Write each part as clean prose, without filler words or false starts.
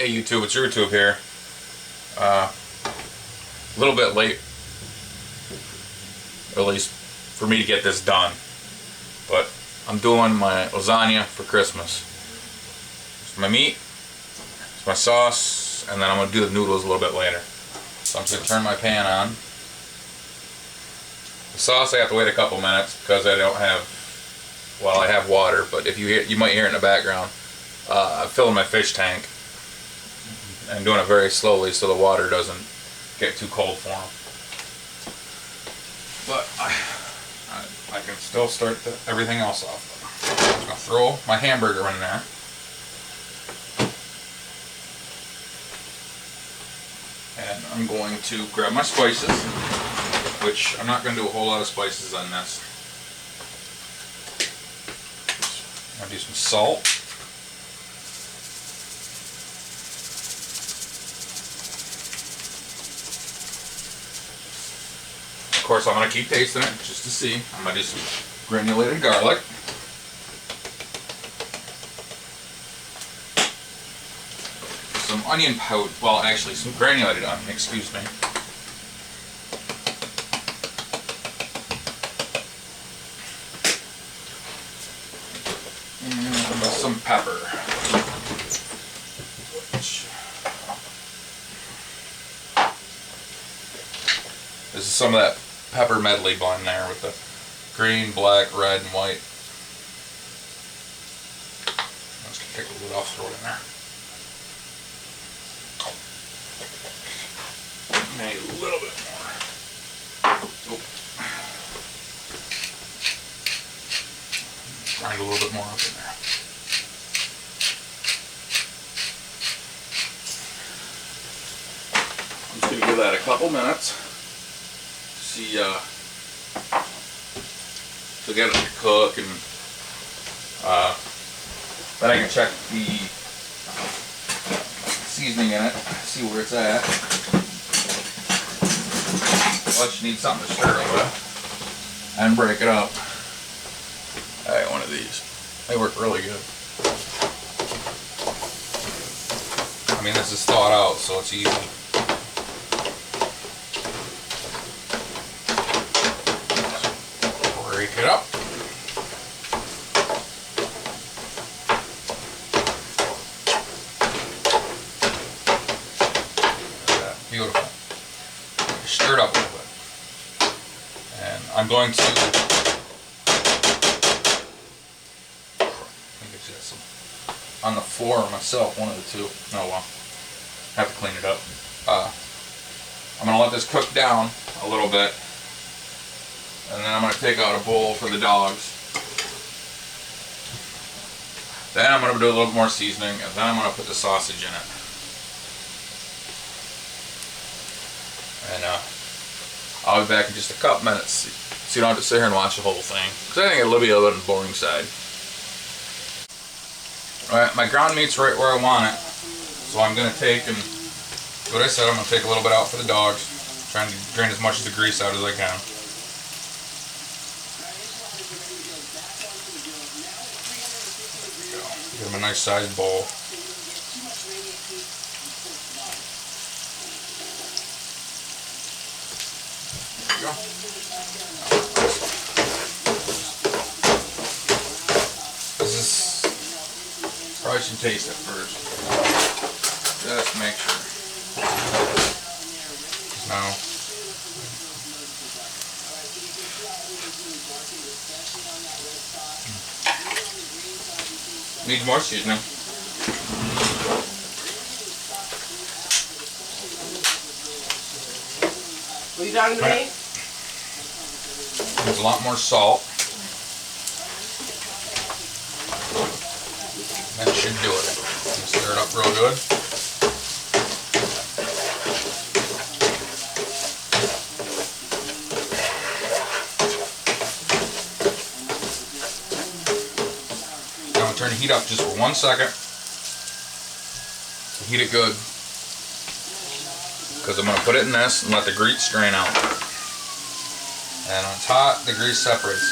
Hey YouTube, it's YouTube here. A little bit late, at least for me to get this done. But I'm doing my lasagna for Christmas. It's my meat, it's my sauce, and then I'm going to do the noodles a little bit later. So I'm just going to turn my pan on. The sauce I have to wait a couple minutes because I don't have, well, I have water, but if you might hear it in the background. I'm filling my fish tank and doing it very slowly so the water doesn't get too cold for them. But I can still start everything else off. I'm just going to throw my hamburger in there. And I'm going to grab my spices, which I'm not going to do a whole lot of spices on this. I'm going to do some salt. Of course, I'm going to keep tasting it just to see. I'm going to do some granulated garlic. Some onion powder, well actually some granulated onion, excuse me. And some pepper. This is some of that pepper medley blend there with the green, black, red, and white. I'm just going to take a lid off, throw it in there. Maybe a little bit more. Oh. Grind a little bit more up in there. I'm just going to give that a couple minutes. See, to get it to cook, and then I can check the seasoning in it, see where it's at. Plus, you need something to stir it with and break it up. I got one of these. They work really good. I mean, this is thawed out, so it's easy. Break it up. Beautiful. Stir it up a little bit. And I'm going to, I think it's just on the floor myself, one of the two. Oh well. Have to clean it up. I'm going to let this cook down a little bit. And then I'm going to take out a bowl for the dogs. Then I'm going to do a little more seasoning, and then I'm going to put the sausage in it. And I'll be back in just a couple minutes, so you don't have to sit here and watch the whole thing, because I think it'll be a little bit on the boring side. Alright, my ground meat's right where I want it, so I'm going to take and do what I said. I'm going to take a little bit out for the dogs, trying to drain as much of the grease out as I can. Give them a nice sized bowl. There you go. This is, probably should taste it first. Just make sure. Now, needs more seasoning. What are you talking to me? Needs a lot more salt. That should do it. Stir it up real good. Now I'm going to turn the heat up just for 1 second. Heat it good. Because I'm going to put it in this and let the grease strain out. And when it's hot, the grease separates.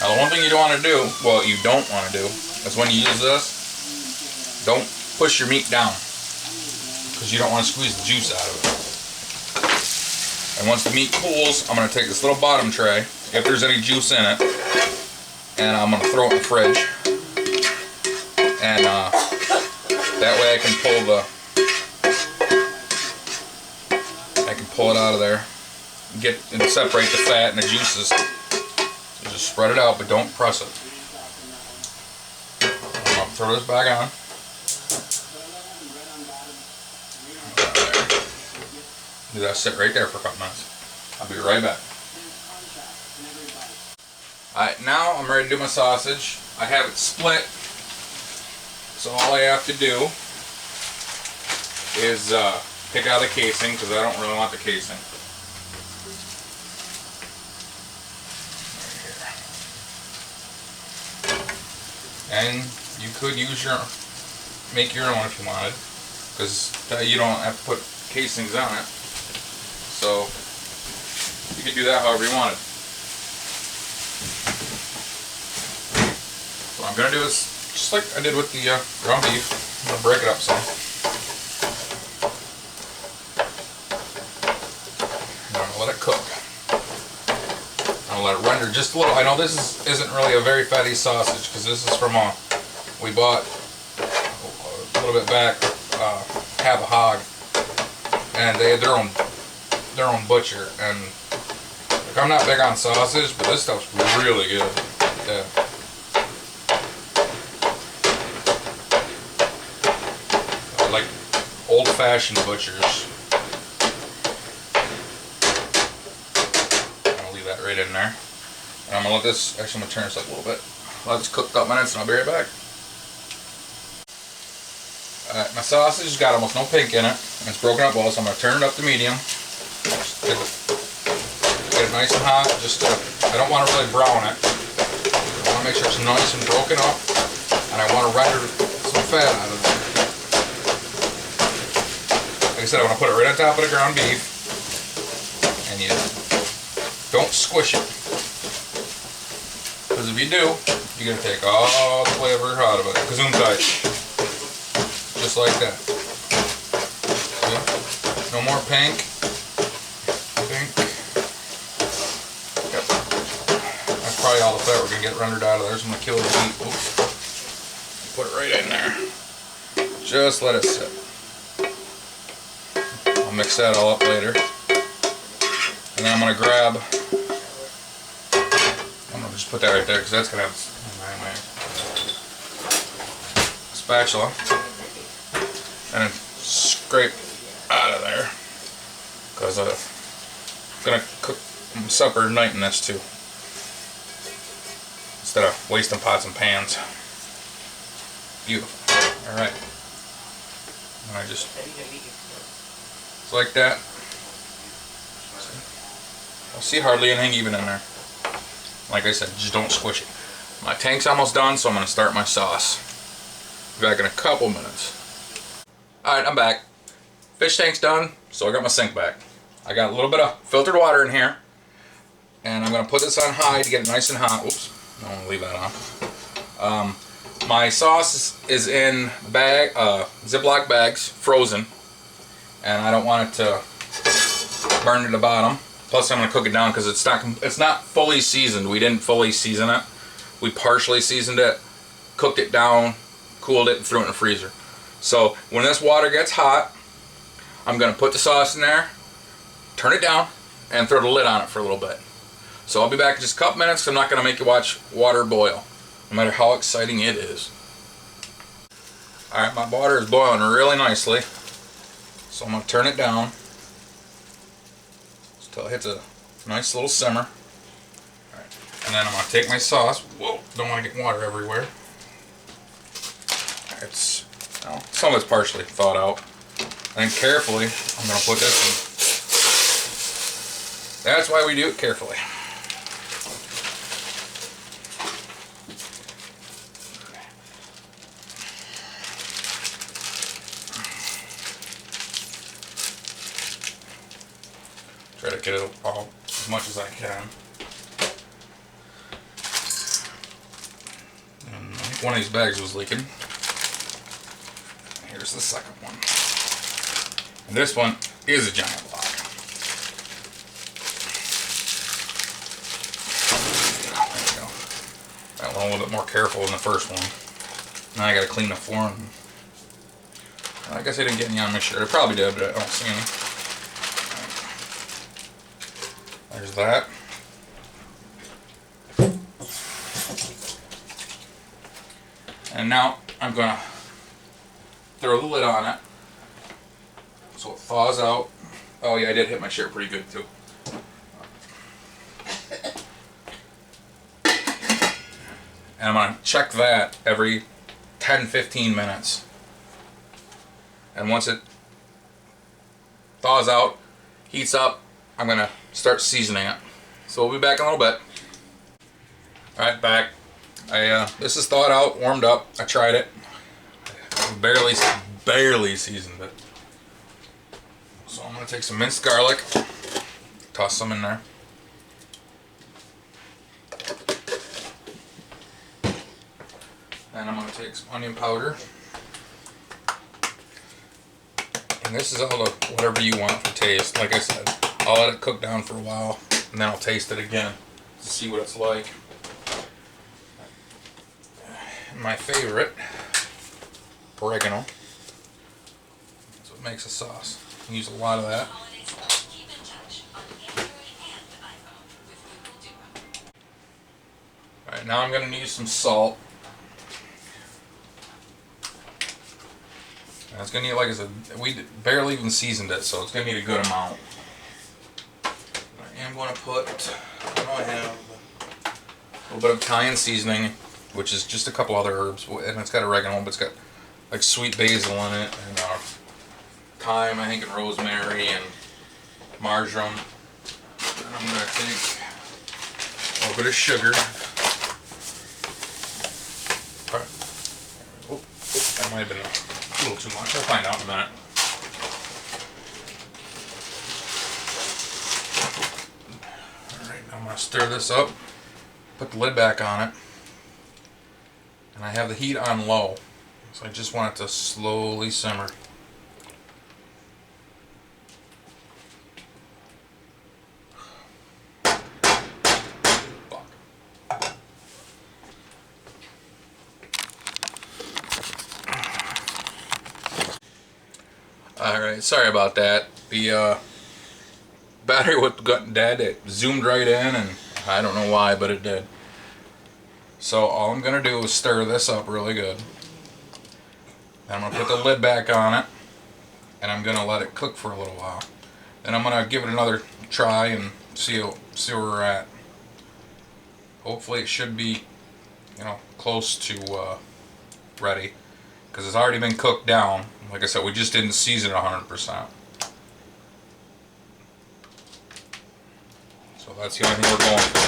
Now the one thing you don't want to do, well you don't want to do, is when you use this, don't push your meat down. because you don't want to squeeze the juice out of it. And once the meat cools, I'm going to take this little bottom tray, if there's any juice in it, and I'm going to throw it in the fridge. And that way I can pull it out of there, and separate the fat and the juices. So just spread it out, but don't press it. I'm going to throw this back on. Do that sit right there for a couple minutes. I'll be right back. Alright, now I'm ready to do my sausage. I have it split, so all I have to do is pick out the casing, because I don't really want the casing. Right here. And you could make your own if you wanted, because you don't have to put casings on it. So you could do that however you wanted. So what I'm going to do is, just like I did with the ground beef, I'm going to break it up some. And I'm going to let it cook. I'm going to let it render just a little. I know this isn't really a very fatty sausage, because this is from we bought a little bit back, half a hog, and they had their own butcher, and like, I'm not big on sausage, but this stuff's really good. Yeah. I like old-fashioned butchers. I'll leave that right in there. And I'm gonna let this, actually I'm gonna turn this up a little bit. Let this cook a couple minutes and I'll be right back. Alright, my sausage has got almost no pink in it, and it's broken up well, so I'm gonna turn it up to medium. Get it nice and hot. I don't want to really brown it. I want to make sure it's nice and broken up, and I want to render some fat out of it. Like I said, I want to put it right on top of the ground beef, and you don't squish it, because if you do, you're going to take all the flavor out of it. Kazoom tight. Just like that. Okay. No more pink. That's probably all the fat we're going to get rendered out of there, so I'm going to kill the meat. Oops. Put it right in there. Just let it sit. I'll mix that all up later. And then I'm going to grab, I'm going to just put that right there, because that's going to have a spatula. And then scrape out of there, because I'm going to cook supper tonight in this too, instead of wasting pots and pans. Beautiful. Alright. And I just, it's like that. I'll see hardly anything even in there. Like I said, just don't squish it. My tank's almost done, so I'm going to start my sauce. Be back in a couple minutes. Alright, I'm back. Fish tank's done, so I got my sink back. I got a little bit of filtered water in here, and I'm going to put this on high to get it nice and hot. Oops, I don't want to leave that on. My sauce is in Ziploc bags, frozen, and I don't want it to burn to the bottom. Plus, I'm going to cook it down because it's not fully seasoned. We didn't fully season it. We partially seasoned it, cooked it down, cooled it, and threw it in the freezer. So when this water gets hot, I'm going to put the sauce in there, turn it down, and throw the lid on it for a little bit. So I'll be back in just a couple minutes, because I'm not going to make you watch water boil, no matter how exciting it is. Alright, my water is boiling really nicely, so I'm going to turn it down until it hits a nice little simmer. Alright, and then I'm going to take my sauce. Whoa, don't want to get water everywhere. Well, some of it's partially thawed out. And then carefully, I'm going to put this in. That's why we do it carefully. Try to get it all as much as I can. And I think one of these bags was leaking. Here's the second one. And this one is a giant block. There we go. That one a little bit more careful than the first one. Now I gotta clean the floor. I guess I didn't get any on my shirt. I probably did, but I don't see any. There's that. And now I'm gonna throw the lid on it so it thaws out. Oh yeah, I did hit my shirt pretty good too. And I'm gonna check that every 10-15 minutes. And once it thaws out, heats up, I'm gonna start seasoning it. So we'll be back in a little bit. Alright, back. This is thawed out, warmed up. I tried it. Barely seasoned it. So I'm gonna take some minced garlic, toss some in there. And I'm gonna take some onion powder. And this is all the whatever you want for taste. Like I said, I'll let it cook down for a while, and then I'll taste it again to see what it's like. My favorite, oregano. That's what makes a sauce. I use a lot of that. Alright, now I'm going to use some salt. And it's going to need, like I said, we barely even seasoned it, so it's going to need a good amount. I am going to put, I have a little bit of Italian seasoning, which is just a couple other herbs, and it's got oregano, but it's got like sweet basil in it, and thyme, I think, and rosemary, and marjoram. And I'm going to take a little bit of sugar. Oh, that might have been a little too much. I'll find out in a minute. Alright, I'm going to stir this up, put the lid back on it. And I have the heat on low, so I just want it to slowly simmer. Alright, sorry about that. The battery got dead. It zoomed right in, and I don't know why, but it did. So all I'm going to do is stir this up really good. Then I'm going to put the lid back on it, and I'm going to let it cook for a little while. Then I'm going to give it another try and see where we're at. Hopefully it should be, close to ready, because it's already been cooked down. Like I said, we just didn't season it 100%. So that's the only thing we're going for.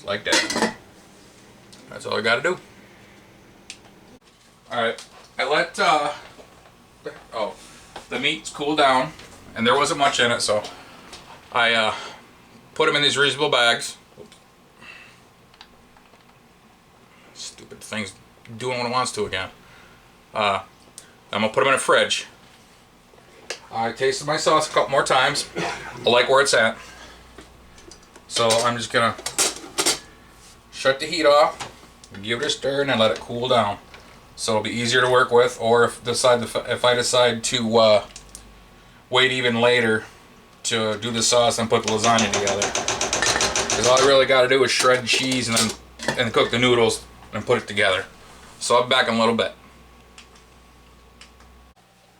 Like that. That's all I gotta do. Alright, I let the meats cool down, and there wasn't much in it, so I put them in these reusable bags. Stupid thing's doing what it wants to again. I'm gonna put them in a fridge. I tasted my sauce a couple more times. I like where it's at, so I'm just gonna shut the heat off, give it a stir, and then let it cool down, so it'll be easier to work with. Or if I decide to wait even later to do the sauce and put the lasagna together, because all I really got to do is shred cheese and cook the noodles and put it together. So I'll be back in a little bit.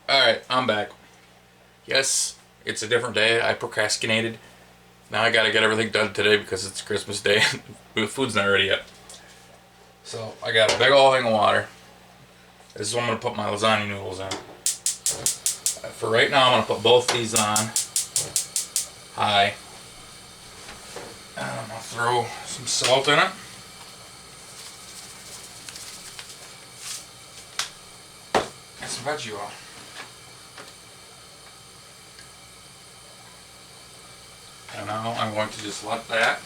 All right, I'm back. Yes, it's a different day. I procrastinated. Now I gotta get everything done today because it's Christmas Day. The food's not ready yet. So I got a big old thing of water. This is what I'm gonna put my lasagna noodles in. For right now, I'm gonna put both these on high. And I'm gonna throw some salt in it. And some veggie oil. And now I'm going to just let that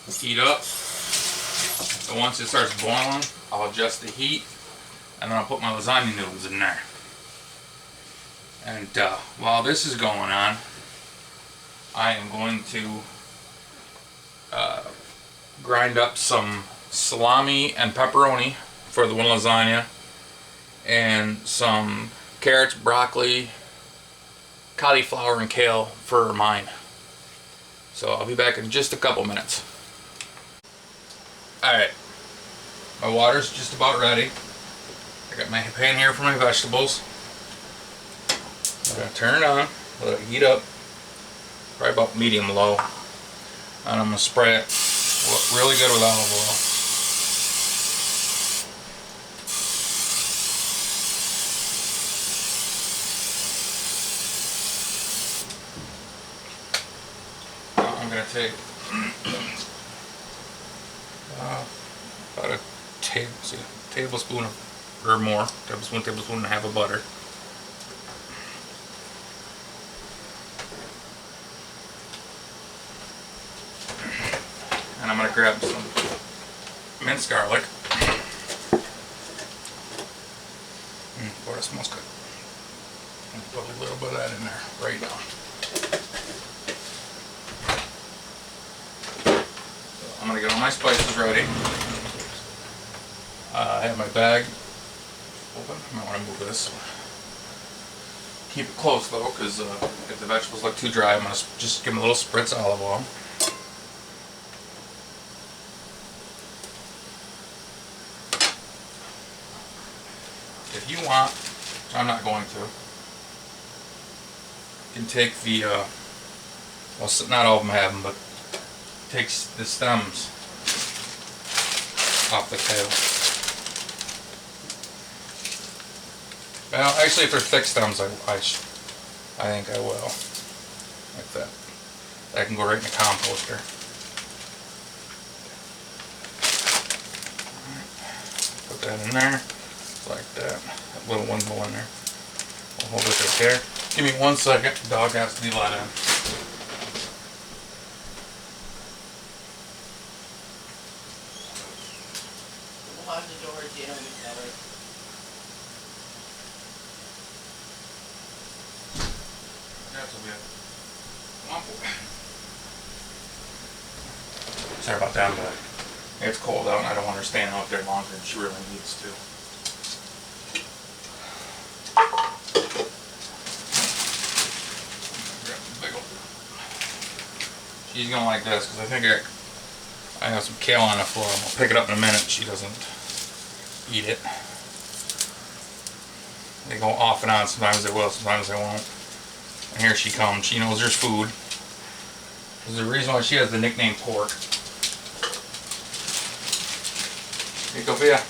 heat up. So once it starts boiling, I'll adjust the heat, and then I'll put my lasagna noodles in there. And while this is going on, I am going to grind up some salami and pepperoni for the one lasagna, and some carrots, broccoli, cauliflower, and kale for mine. So I'll be back in just a couple minutes. Alright, my water's just about ready. I got my pan here for my vegetables. I'm going to turn it on, let it heat up, probably about medium low. And I'm going to spray it really good with olive oil. I'm going to take about a tablespoon or more, tablespoon and a half of butter. And I'm going to grab some minced garlic. Boy, that smells good. Put a little bit of that in there right now. I'm going to get all my spices ready. I have my bag open. I might want to move this. Keep it close though, because if the vegetables look too dry, I'm going to just give them a little spritz of olive oil. If you want, I'm not going to, you can take the, well, not all of them have them, but takes the stems off the kale. Well, actually, if they're thick stems, I think I will. Like that. That can go right in the composter. Put that in there. Like that. That little one go in there. We'll hold it right there. Give me 1 second. The dog has to be let in. Lock the door down better. That's okay. Come on, boy. Sorry about that, but it's cold out and I don't want her staying out there longer than she really needs to. She's gonna like this because I think I have some kale on the floor. I'll pick it up in a minute. She doesn't eat it. They go off and on. Sometimes they will, sometimes they won't. And here she comes. She knows there's food. There's a reason why she has the nickname Pork. Hey, Sophia.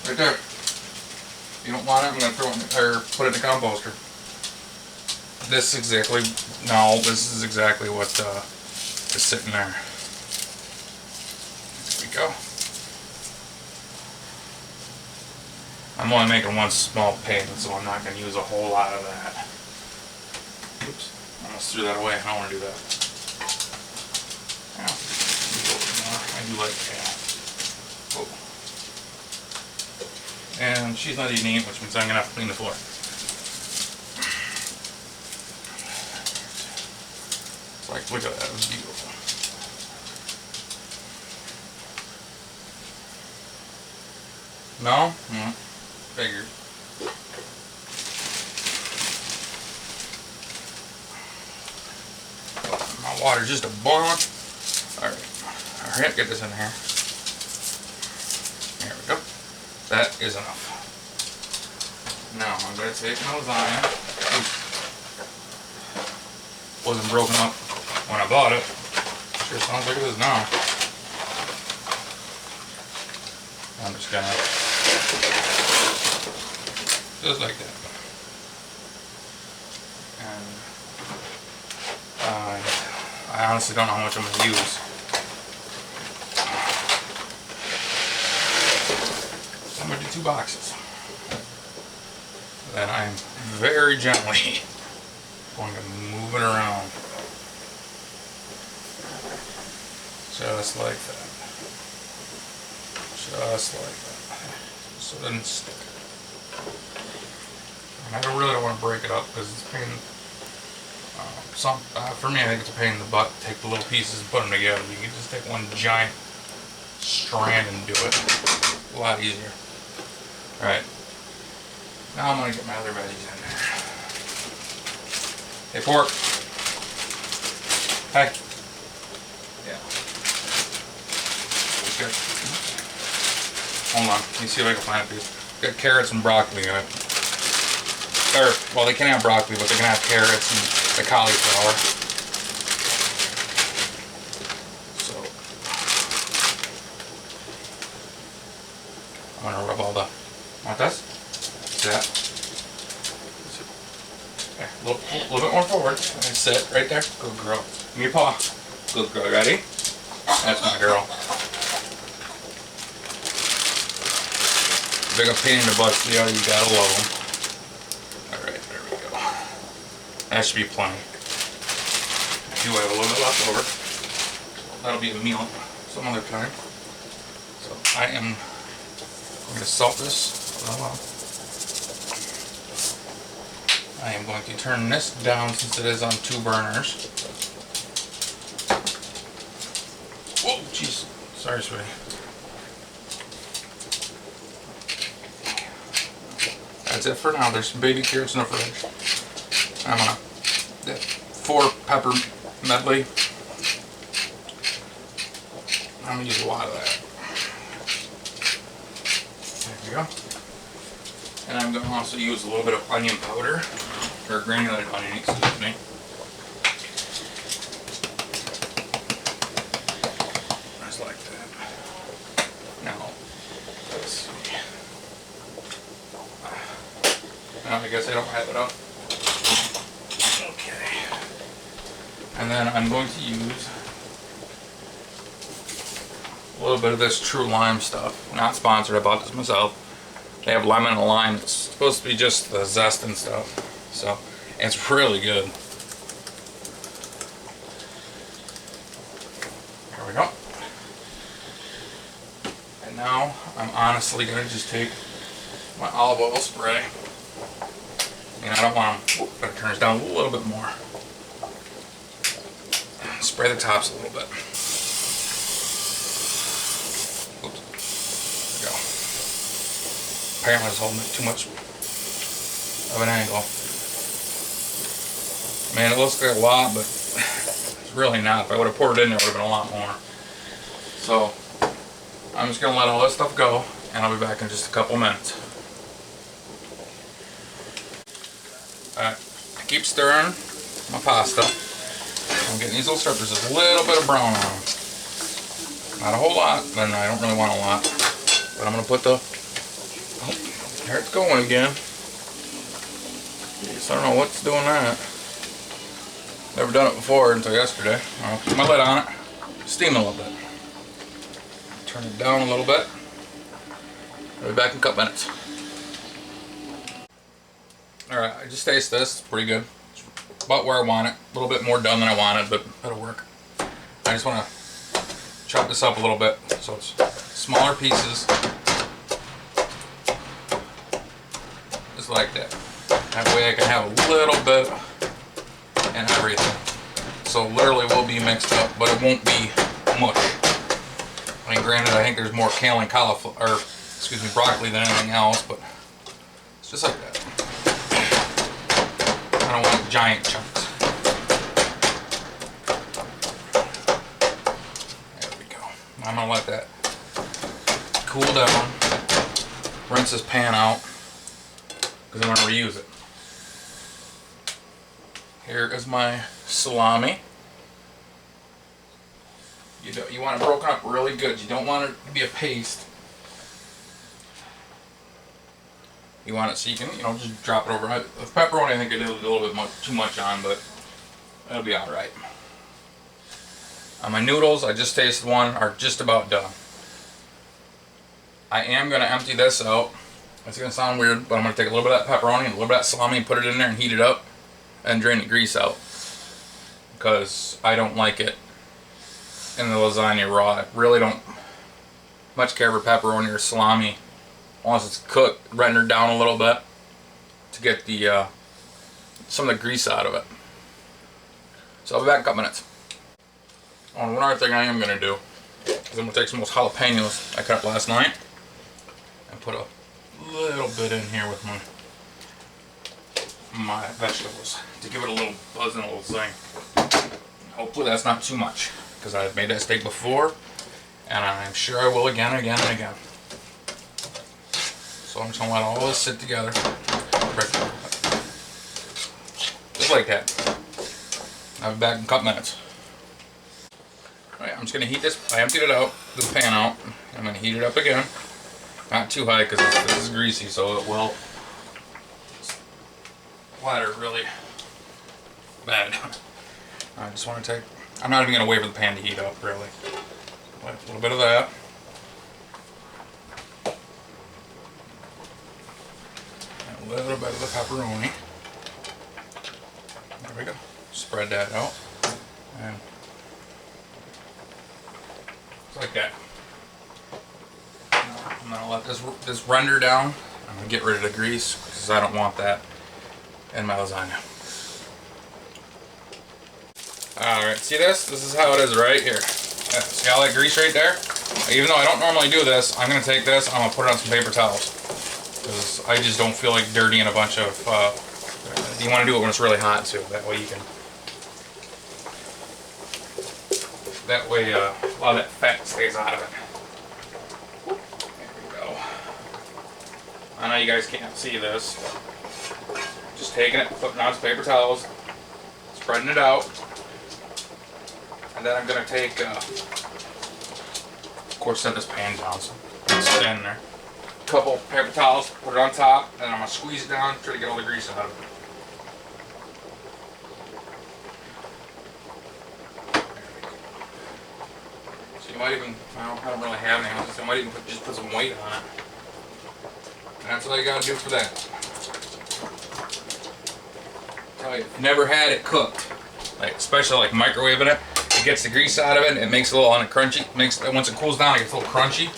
Right there. If you don't want it, I'm gonna throw it or put it in the composter. This is exactly what is sitting there. There we go. I'm only making one small pan, so I'm not going to use a whole lot of that. Oops, I almost threw that away. I don't want to do that. Yeah, I do like that. Oh. And she's not eating it, which means I'm going to have to clean the floor. Like, look at that, it was beautiful. No? Figured. My water's just a boiling. Alright. Alright, get this in here. There we go. That is enough. Now, I'm going to take my lasagna. Oops. Wasn't broken up when I bought it. Sure sounds like it is now. I'm just gonna, just like that. And I honestly don't know how much I'm gonna use. I'm gonna do 2 boxes. Then I'm very gently going to move it around. Just like that. Just like that. So it doesn't stick. And I really don't want to break it up because it's a pain. For me, I think it's a pain in the butt to take the little pieces and put them together. You can just take one giant strand and do it. A lot easier. Alright. Now I'm going to get my other veggies in there. Hey, pork. Hey. Yeah. Good. Hold on. Let me see if I can find a piece. Got carrots and broccoli in it. Or, well, they can have broccoli, but they can have carrots and the cauliflower. So, I'm gonna rub all the. Want this? See that? Okay, a little bit more forward. And sit right there. Good girl. Give me your paw. Good girl. Ready? That's my girl. Big a pain in the butt. See how you gotta love them. Alright, there we go. That should be plenty. I do have a little bit left over. That'll be a meal some other time. So I am going to salt this. I am going to turn this down since it is on 2 burners. Whoa, jeez. Sorry, sweetie. That's it for now. There's some baby carrots in the fridge. I'm gonna that 4 pepper medley. I'm gonna use a lot of that. There we go. And I'm gonna also use a little bit of onion powder, or granulated onion, excuse me. Just like that. Now, let's see. I guess I don't have it up. Okay. And then I'm going to use a little bit of this True Lime stuff. Not sponsored, I bought this myself. They have lemon and lime. It's supposed to be just the zest and stuff. So, it's really good. There we go. And now, I'm honestly going to just take my olive oil spray. And I don't want them, but it turns down a little bit more. Spray the tops a little bit. Oops. There we go. Apparently I was holding it too much of an angle. Man, it looks like a lot, but it's really not. If I would have poured it in there, it would have been a lot more. So, I'm just going to let all this stuff go, and I'll be back in just a couple minutes. Alright, I keep stirring my pasta. I'm getting these little strips. There's a little bit of brown on them. Not a whole lot, but I don't really want a lot. But I'm going to put the... Oh, there it's going again. Jeez, I don't know what's doing that. Never done it before until yesterday. I'll put my lid on it. Steam a little bit. Turn it down a little bit. I'll be back in a couple minutes. Alright, I just tasted this. It's pretty good. It's about where I want it. A little bit more done than I wanted, but that'll work. I just want to chop this up a little bit so it's smaller pieces. Just like that. That way I can have a little bit and everything. So literally will be mixed up, but it won't be mush. I mean, granted, I think there's more kale and cauliflower, or excuse me, broccoli than anything else, but it's just like that. I don't want giant chunks. There we go. I'm gonna let that cool down. Rinse this pan out because I'm gonna reuse it. Here is my salami. You want it broken up really good. You don't want it to be a paste. You want it so you can, just drop it over. The pepperoni, I think I did a little bit too much on, but it'll be alright. My noodles, I just tasted one, are just about done. I am going to empty this out. It's going to sound weird, but I'm going to take a little bit of that pepperoni and a little bit of that salami and put it in there and heat it up and drain the grease out. Because I don't like it in the lasagna raw. I really don't much care for pepperoni or salami. Once it's cooked, rendered down a little bit, to get the some of the grease out of it. So I'll be back in a couple minutes. Oh, one other thing I am gonna do is I'm gonna take some of those jalapenos I cut up last night and put a little bit in here with my vegetables to give it a little buzz and a little zing. Hopefully that's not too much, because I've made that steak before and I'm sure I will again and again and again. So I'm just gonna let all this sit together. Just like that. I'll be back in a couple minutes. Alright, I'm just gonna heat this. I emptied it out, this pan out. I'm gonna heat it up again. Not too high because this is greasy, so it will splatter really bad. I just want to take. I'm not even gonna wait for the pan to heat up, really. A little bit of that. And a little bit of the pepperoni. There we go. Spread that out. And just like that. Now, I'm gonna let this render down. I'm gonna get rid of the grease because I don't want that in my lasagna. Alright, see this? This is how it is right here. See all that grease right there? Even though I don't normally do this, I'm going to take this, I'm going to put it on some paper towels. Because I just don't feel like dirtying a bunch of... you want to do it when it's really hot too. That way you can... That way a lot of that fat stays out of it. There we go. I know you guys can't see this. Just taking it, putting it on some paper towels, spreading it out. And then I'm going to take, of course, set this pan down so it's in there. A couple paper towels, put it on top, and I'm going to squeeze it down, try to get all the grease out of it. So you might even, well, I don't really have any, so I might even just put some weight on it. And that's all you got to do for that. I tell you, never had it cooked, like especially like microwaving it. It gets the grease out of it, it makes it a little uncrunchy. Once it cools down, it gets a little crunchy.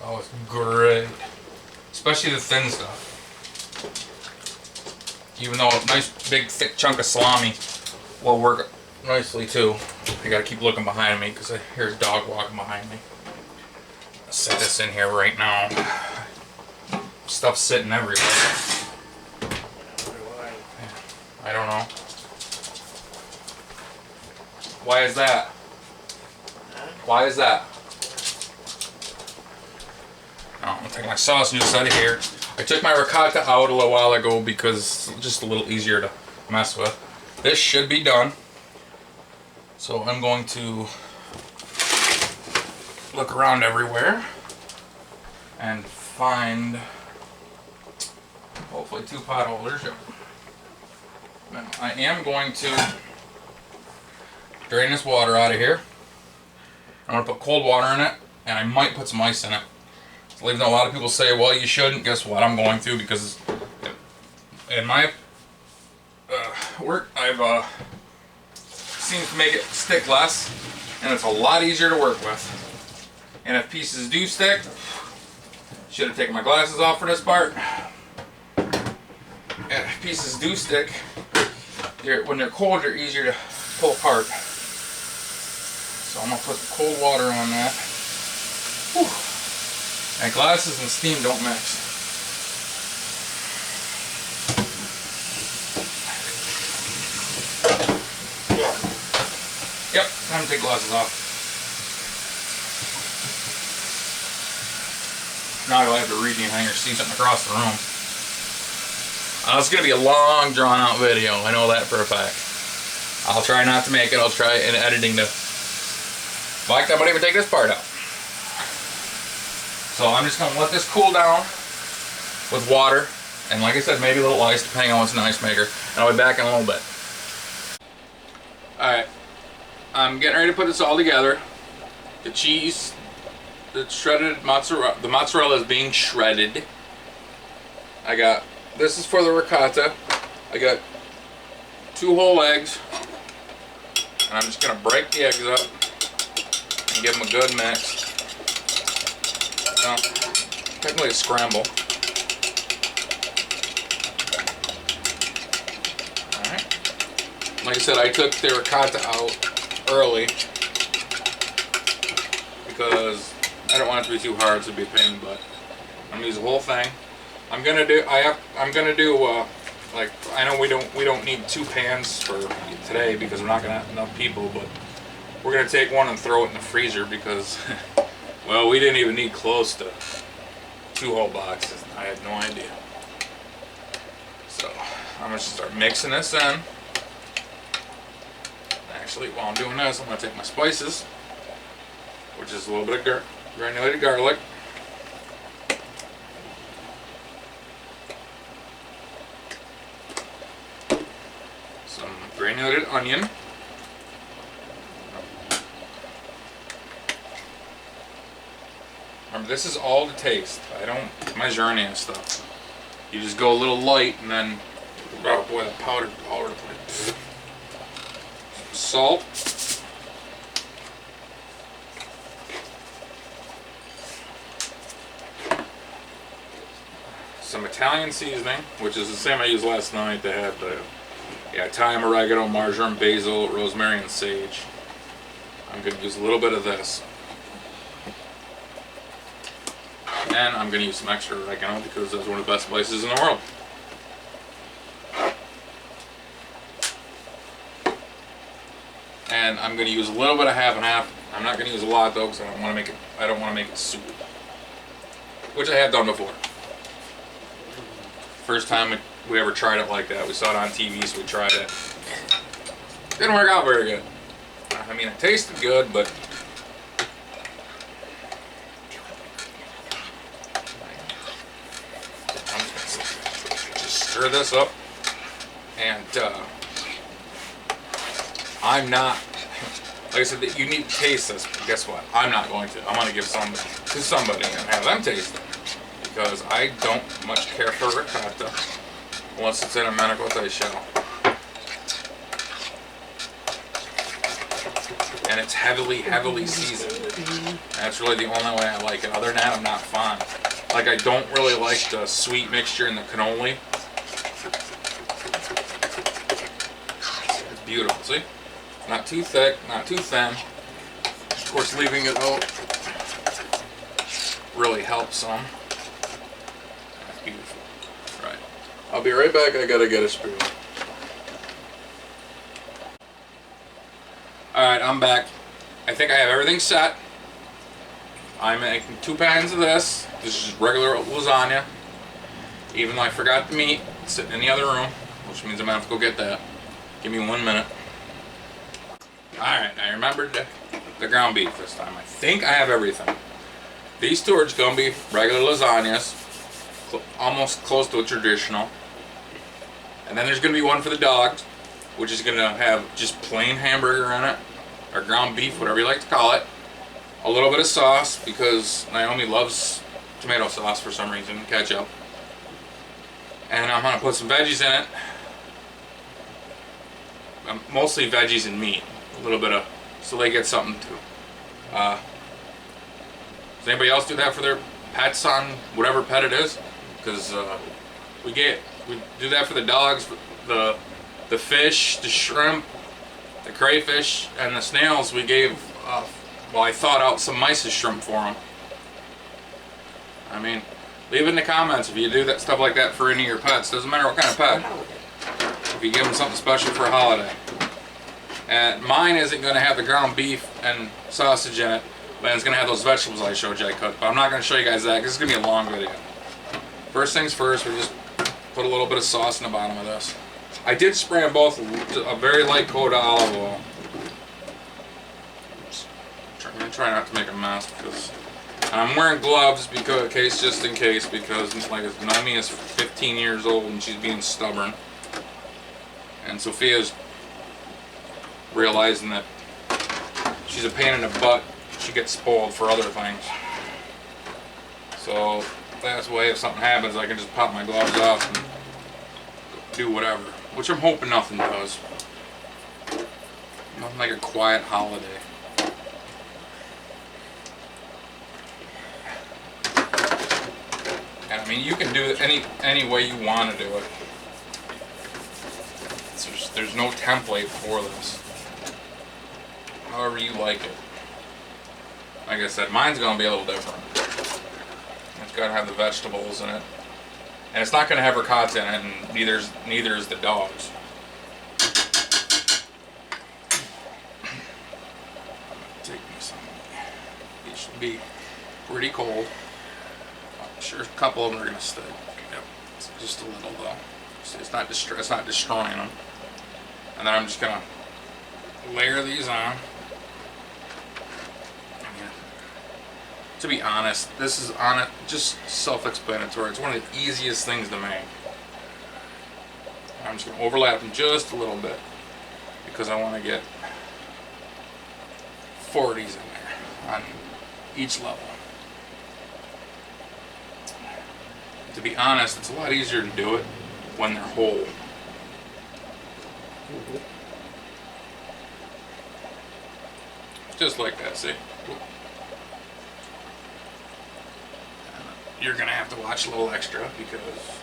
Oh, it's great. Especially the thin stuff. Even though a nice big thick chunk of salami will work nicely too. I gotta keep looking behind me because I hear a dog walking behind me. Let's set this in here right now. Stuff's sitting everywhere. I don't know. Why is that? Why is that? Oh, I'm gonna take my sauce juice out of here. I took my ricotta out a little while ago because it's just a little easier to mess with. This should be done. So I'm going to look around everywhere and find hopefully 2 pot holders. Now, I am going to drain this water out of here. I'm going to put cold water in it, and I might put some ice in it. So even though a lot of people say, well, you shouldn't, guess what? I'm going to, because in my work, I've seen to make it stick less, and it's a lot easier to work with. And if pieces do stick, should have taken my glasses off for this part. And if pieces do stick, when they're cold, they're easier to pull apart. So I'm going to put some cold water on that. Whew. And glasses and steam don't mix. Yep, time to take glasses off. Now I don't have to read anything or see something across the room. It's going to be a long, drawn-out video. I know that for a fact. I'll try not to make it. I'll try in editing to... Like, I might even take this part out. So I'm just going to let this cool down with water. And like I said, maybe a little ice, depending on what's in the ice maker. And I'll be back in a little bit. Alright. I'm getting ready to put this all together. The cheese, the shredded mozzarella, the mozzarella is being shredded. This is for the ricotta. I got 2 whole eggs. And I'm just going to break the eggs up and give them a good mix. Technically a scramble. like I said, I took the ricotta out early because I don't want it to be too hard, so it'd be a pain in the butt. I'm gonna use the whole thing. I'm gonna do like, I know we don't need 2 pans for today because we're not gonna have enough people, but we're gonna take one and throw it in the freezer because well, we didn't even need close to 2 whole boxes. I had no idea. So I'm gonna start mixing this in. Actually, while I'm doing this, I'm gonna take my spices, which is a little bit of granulated garlic. Some granulated onion. Remember, this is all to taste. I don't measure any of this stuff. You just go a little light and then, oh boy, the powder all over the place. Salt. Some Italian seasoning, which is the same I used last night. They had the thyme, oregano, marjoram, basil, rosemary, and sage. I'm going to use a little bit of this. And I'm going to use some extra oregano because that's one of the best spices in the world. And I'm going to use a little bit of half and half. I'm not going to use a lot though because I don't want to make it soup, which I have done before. First time we ever tried it like that, we saw it on TV, so we tried it. Didn't work out very good. I mean, it tasted good, but just stir this up, and I'm not, like I said, that you need to taste this, but guess what? I'm not going to. I'm going to give some to somebody and have them taste it, because I don't much care for ricotta unless it's in a manicotti shell. And it's heavily seasoned. That's really the only way I like it. Other than that, I'm not fond. Like, I don't really like the sweet mixture in the cannoli. It's beautiful, see? Not too thick, not too thin. Of course, leaving it out really helps some. That's beautiful. Right. I'll be right back. I gotta get a spoon. Alright, I'm back. I think I have everything set. I'm making 2 pans of this. This is regular lasagna. Even though I forgot the meat, it's sitting in the other room, which means I'm gonna have to go get that. Give me 1 minute. Alright, I remembered the ground beef this time. I think I have everything. These 2 are just gonna be regular lasagnas, almost close to a traditional. And then there's gonna be one for the dogs, which is going to have just plain hamburger in it, or ground beef, whatever you like to call it. A little bit of sauce, because Naomi loves tomato sauce for some reason, ketchup. And I'm going to put some veggies in it. Mostly veggies and meat. A little bit of, so they get something too. Does anybody else do that for their pets on whatever pet it is? Because we do that for the dogs, the fish, the shrimp, the crayfish, and the snails. We gave, well, I thought out some mice's shrimp for them. I mean, leave it in the comments if you do that stuff like that for any of your pets. Doesn't matter what kind of pet. If you give them something special for a holiday. And mine isn't going to have the ground beef and sausage in it, but it's going to have those vegetables I showed you I cooked. But I'm not going to show you guys that because it's going to be a long video. First things first, we just put a little bit of sauce in the bottom of this. I did spray them both a very light coat of olive oil. I'm going to try not to make a mess because I'm wearing gloves just in case, because like Naomi is 15 years old and she's being stubborn. And Sophia's realizing that she's a pain in the butt. She gets spoiled for other things. So that's why if something happens, I can just pop my gloves off and do whatever. Which I'm hoping nothing does. Nothing like a quiet holiday. And I mean, you can do it any way you want to do it. It's just, There's no template for this. However you like it. Like I said, mine's gonna be a little different. It's gotta have the vegetables in it, and it's not gonna have ricotta in it, and neither is the dog's. Take me some. These should be pretty cold. I'm sure a couple of them are gonna stick. Yep, it's just a little though. It's not destroying them. And then I'm just gonna layer these on. To be honest, this is just self-explanatory. It's one of the easiest things to make. I'm just gonna overlap them just a little bit because I want to get 40s in there on each level. To be honest, it's a lot easier to do it when they're whole. Just like that, see? You're gonna have to watch a little extra because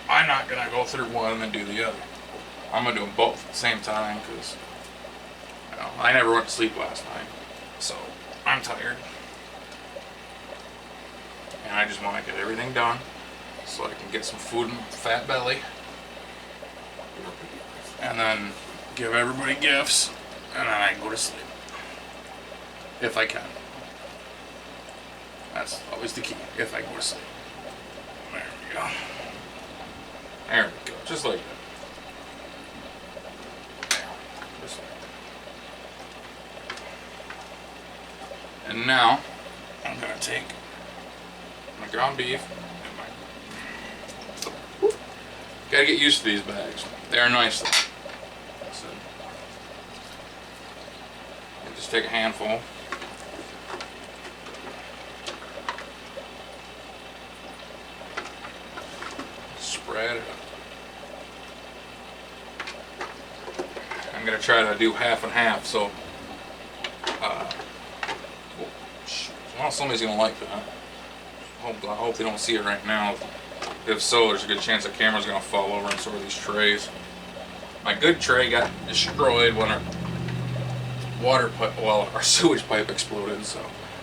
I'm not gonna go through one and then do the other. I'm gonna do them both at the same time because I never went to sleep last night, so I'm tired. And I just want to get everything done so I can get some food in my fat belly and then give everybody gifts and then I can go to sleep. If I can. That's always the key, if I go to sleep. There we go. There we go, just like that. There, just like that. And now, I'm going to take my ground beef and my... Gotta get used to these bags. They are nice though. So, just take a handful. Spread it up. I'm gonna try to do half and half, so well, somebody's gonna like that. I hope they don't see it right now. If so, there's a good chance the camera's gonna fall over and sort of these trays. My good tray got destroyed when our sewage pipe exploded, so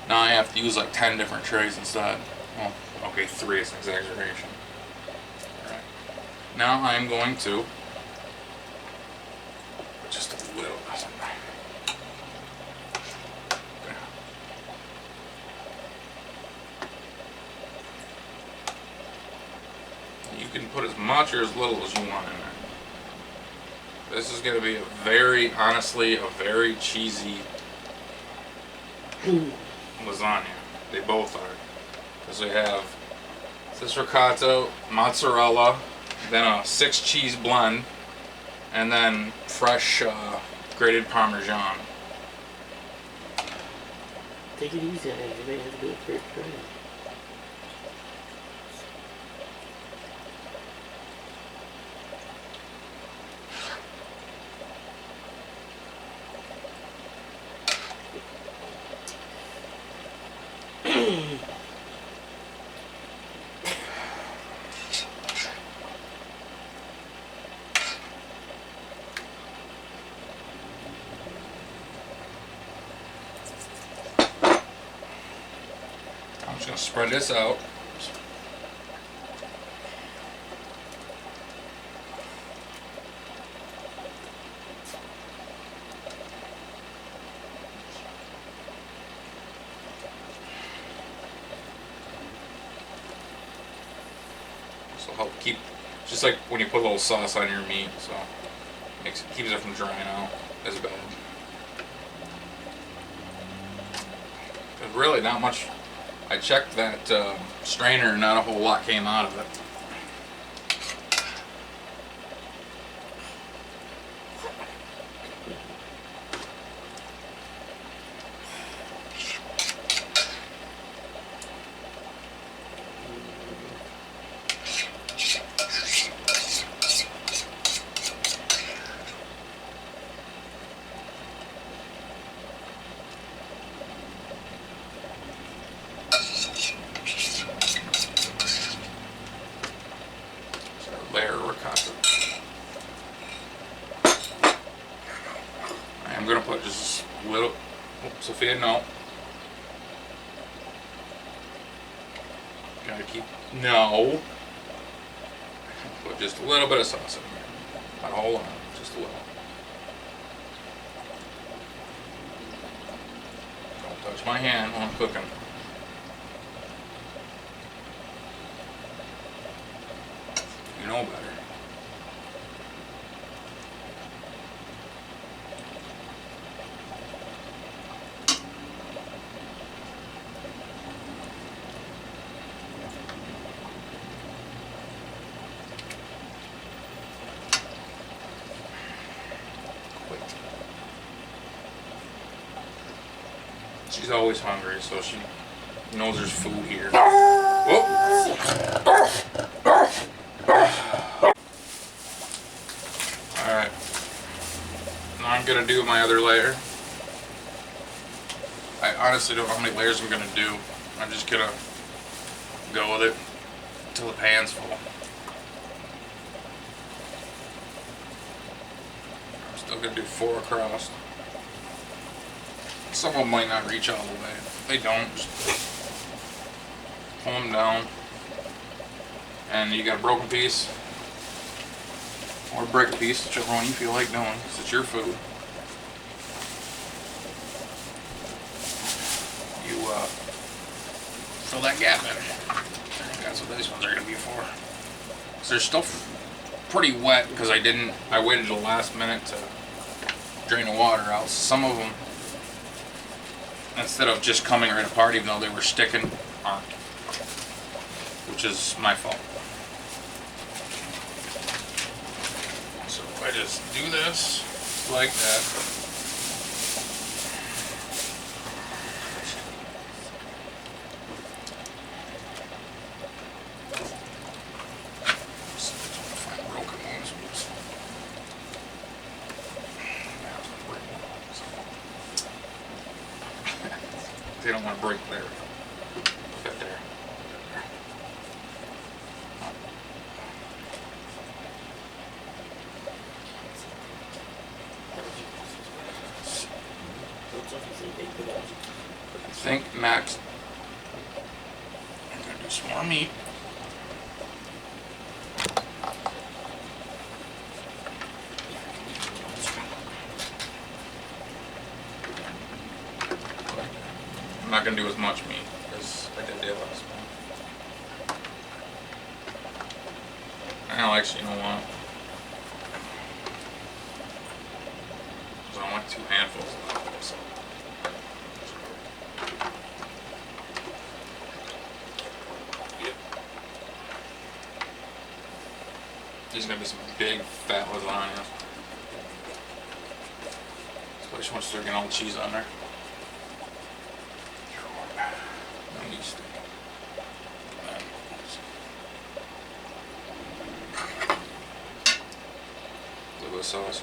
now I have to use like 10 different trays instead. Well, okay, 3 is an exaggeration. Now I'm going to put just a little bit in there. You can put as much or as little as you want in there. This is going to be honestly, a very cheesy lasagna. They both are. Because we have this ricotta, mozzarella, then a 6 cheese blend, and then fresh grated Parmesan. Take it easy on it. You may have to do it first try. I'm just going to spread this out. This will help keep, just like when you put a little sauce on your meat, so keeps it from drying out as bad. There's really not much. I checked that strainer and not a whole lot came out of it. Layer of ricotta. gonna put just a little. Oh, Sophia, no. Gotta keep. No. Put just a little bit of sauce in there. Not a whole lot, just a little. Don't touch my hand while I'm cooking. You know better. She's always hungry, so she knows there's food here. Whoop. Alright. Now I'm gonna do my other layer. I honestly don't know how many layers I'm gonna do. I'm just gonna go with it until the pan's full. I'm still gonna do 4 across. Some of them might not reach all the way. If they don't, just pull them down. And you got a broken piece, or break a piece, whichever one you feel like doing, because it's your food. You fill that gap in. I think that's what these ones are going to be for. So they're still pretty wet because I waited the last minute to drain the water out. So some of them, instead of just coming right apart, even though they were sticking, aren't. Which is my fault. So I just do this like that. Find broken ones. They don't want to break there. Fit there. I think max. I'm gonna do some more meat. I'm not gonna do as much meat as I did the last one. Well, actually, you know what? I want 2 handfuls of that. So. Yep. These are gonna be some big fat lasagnas. Especially once they're getting all the cheese on there. A little bit of sauce.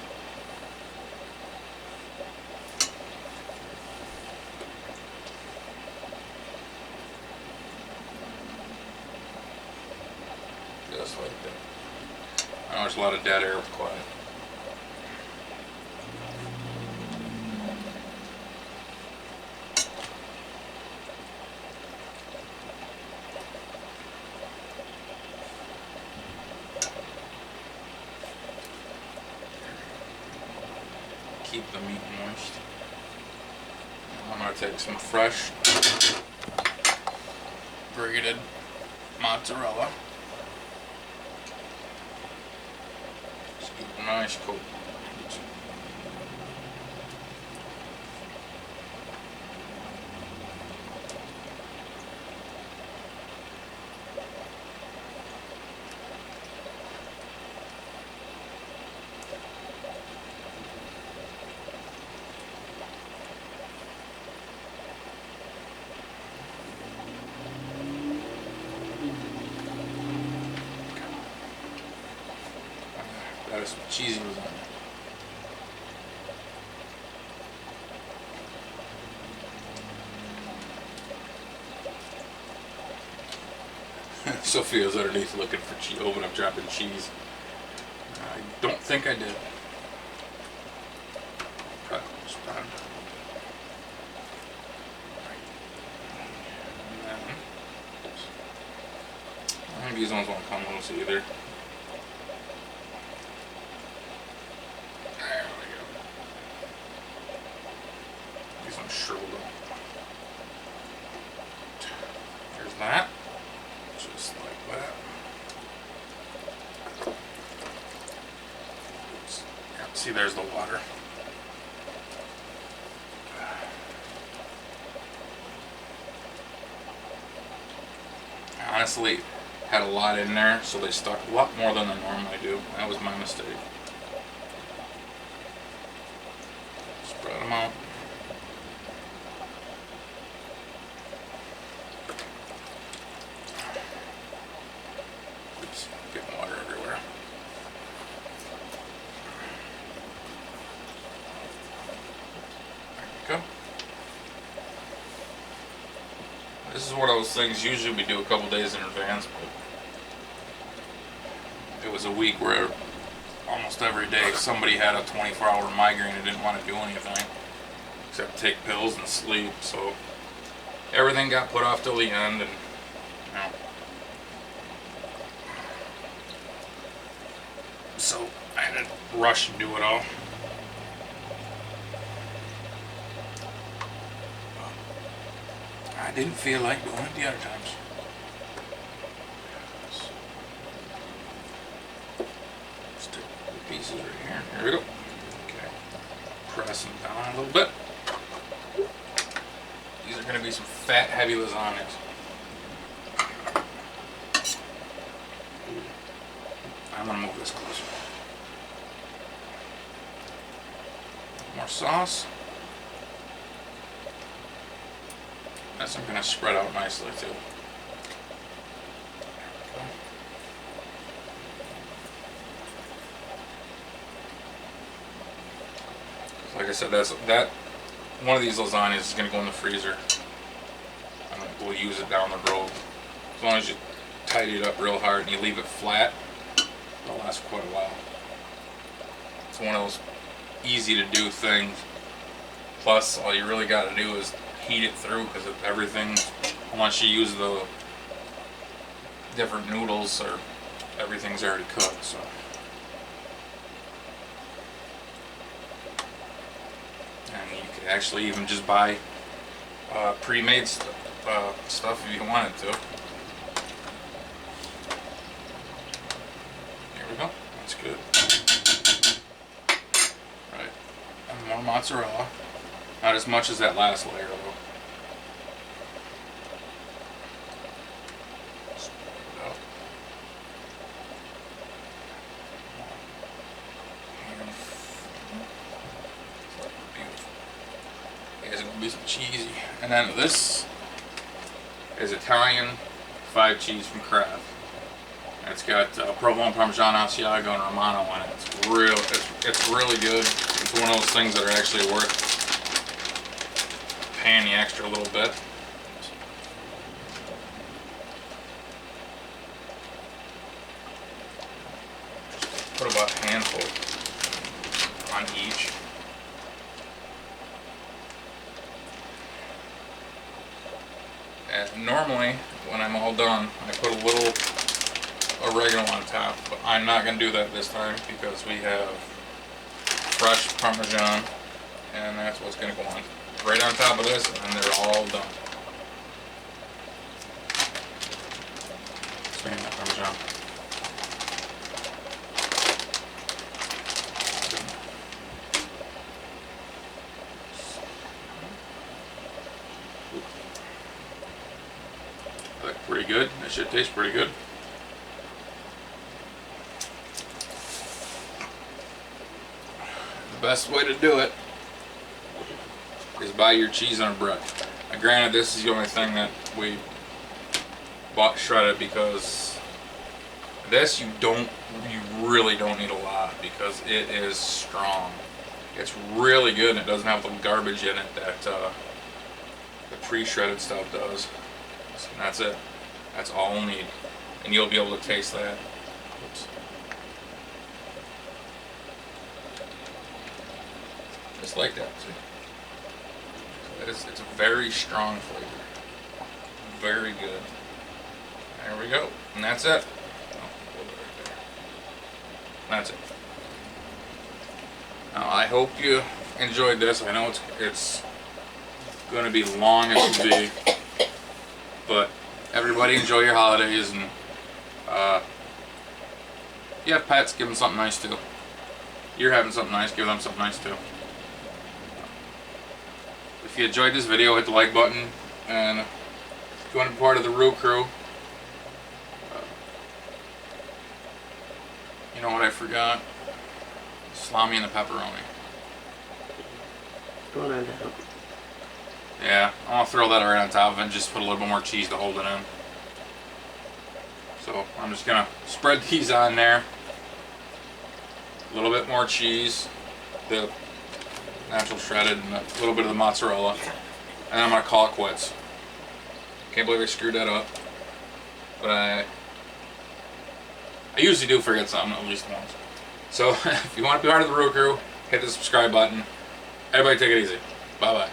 Just like that. I know there's a lot of dead air with quiet. Keep the meat moist. I'm going to take some fresh grated mozzarella. Just give it a nice coat. That is some cheesy lasagna. Sophia's underneath looking for cheese. Oh, but I'm dropping cheese. I don't think I did. Probably Spend. And then, I think these ones won't come loose either. There we go. These ones shriveled up. Here's that. Just like that. Oops. Yeah, see, there's the water. Honestly, had a lot in there, so they stuck a lot more than they normally do. That was my mistake. Spread them out. Oops, getting water everywhere. There we go. This is one of those things usually we do a couple days in advance, but it was a week where almost every day somebody had a 24-hour migraine and didn't want to do anything except take pills and sleep, so everything got put off till the end, and you know. So I had to rush and do it all. I didn't feel like doing it the other times. Stick the pieces right here. Here we go. Okay. Press them down a little bit. These are going to be some fat, heavy lasagnas. I'm going to move this closer. More sauce. That's going to spread out nicely too. Like I said, that one of these lasagnas is going to go in the freezer, and we'll use it down the road. As long as you tidy it up real hard and you leave it flat, it'll last quite a while. It's one of those easy to do things. Plus, all you really got to do is heat it through, because everything, once you use the different noodles, or everything's already cooked. So and you could actually even just buy pre-made stuff if you wanted to. Here we go. That's good. Right. And more mozzarella. Not as much as that last layer though. It's gonna be some cheesy. And then this is Italian 5 cheese from Kraft. It's got provolone, parmesan, asiago, and romano in it. It's really good. It's one of those things that are actually worth paying the extra little bit. Put about a handful on each. And normally, when I'm all done, I put a little oregano on top, but I'm not going to do that this time because we have fresh Parmesan, and that's what's going to go on right on top of this, and they're all done. Same that Parmesan. That looks pretty good. That should taste pretty good. The best way to do it is buy your cheese on bread. Now, granted, this is the only thing that we bought shredded, because this you really don't need a lot, because it is strong. It's really good, and it doesn't have the garbage in it that the pre-shredded stuff does. And that's it. That's all we'll need, and you'll be able to taste that. Oops. Just like that, see? It's a very strong flavor. Very good. There we go. And that's it. That's it. Now, I hope you enjoyed this. I know it's going to be long as can be, but everybody enjoy your holidays, and you have pets, give them something nice too. You're having something nice, give them something nice too. If you enjoyed this video, hit the like button, and if you want to be part of the Roo crew, you know what I forgot? Salami and the pepperoni. Throw that down. Yeah, I'm gonna throw that right on top of it and just put a little bit more cheese to hold it in. So I'm just gonna spread these on there. A little bit more cheese, the natural shredded, and a little bit of the mozzarella. And then I'm gonna call it quits. Can't believe I screwed that up. But I usually do forget something at least once. So if you want to be part of the Roo crew, hit the subscribe button. Everybody take it easy. Bye bye.